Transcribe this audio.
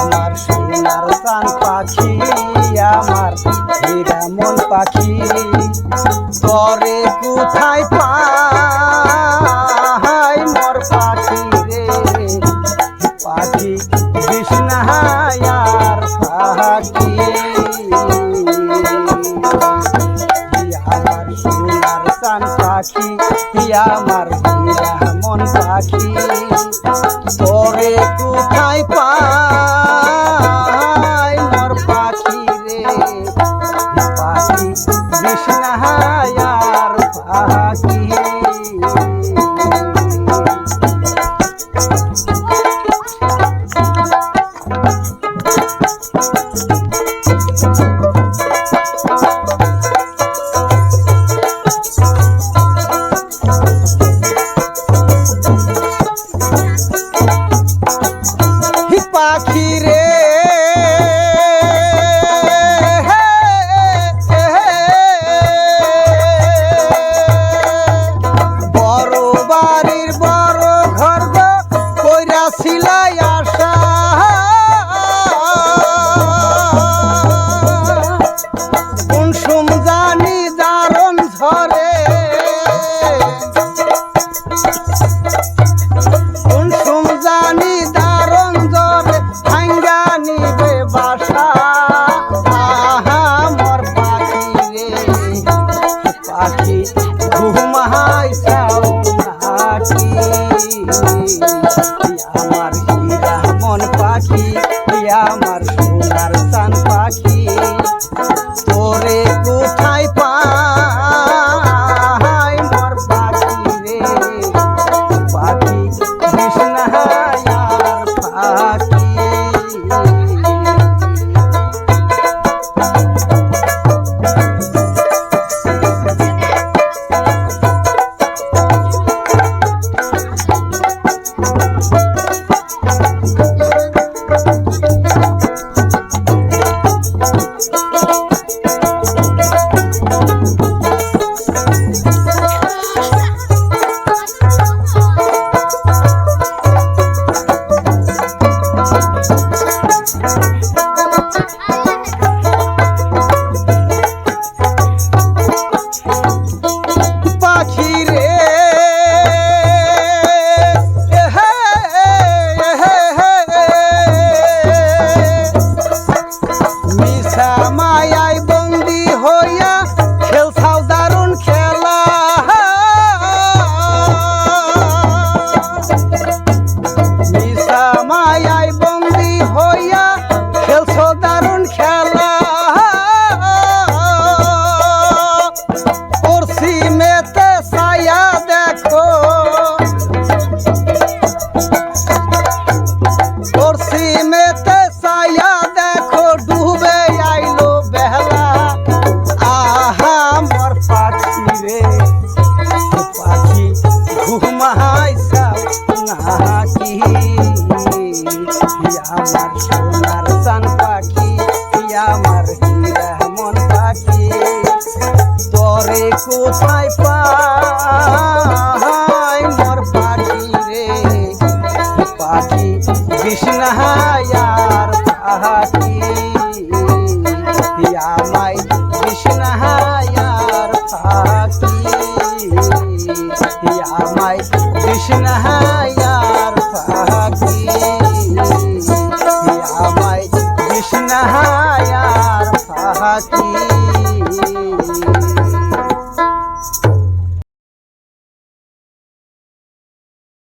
আমার সোনার চান পাখি, আমার হীরা মন পাখি, তরে কোথায় পাই মোর পাখি রে, পাখি বিষ্ণায়ার পাখি। আমার সোনার চান পাখি, আমার হীরা মন পাখি, তরে কোথায় পাই মোর পাখি রে, পাখি বিষ্ণায়ার পাখি। পাখি রে বড় বাড়ির বড় ঘর কইরা ছিলাই আশা, কোন সুম জানি দারণ ঝরে, কোন সুম জানি দারণ ঝরে ভাঙ্গা নিবে বাসা। মোর পাখি রে, পাখি ঘুমাই চাও নাকি, আমার হীরা মন পাখি, আমার সোনার চান পাখি, তোরে কোথায় পাই মোর পাখি রে, পাখি বিষ্ণায়ার পাখি। মায়ায় বন্দি হইয়া খেলছাও দারুণ খেলা, মিশা মায়ায় বন্দি হইয়া খেলছো দারুণ খেলা, করছি মেতে ছায়া দেখো, করছি মেতে ছায়া দেখো ডুবে আইলো বেলা। মোর পাখি রে, পাখি ঘুমাই চাও নাকি, আমার সোনার চান পাখি, আমার হীরা মন পাখি, তরে কোথায় পাই মোর পাখি রে, পাখি বিষ্ণায়ার পাখি, আমায় বিষ্ণায়ার পাখি, আমায় বিষ্ণায়ার পাখি, আমায় বিষ্ণায়ার পাখি।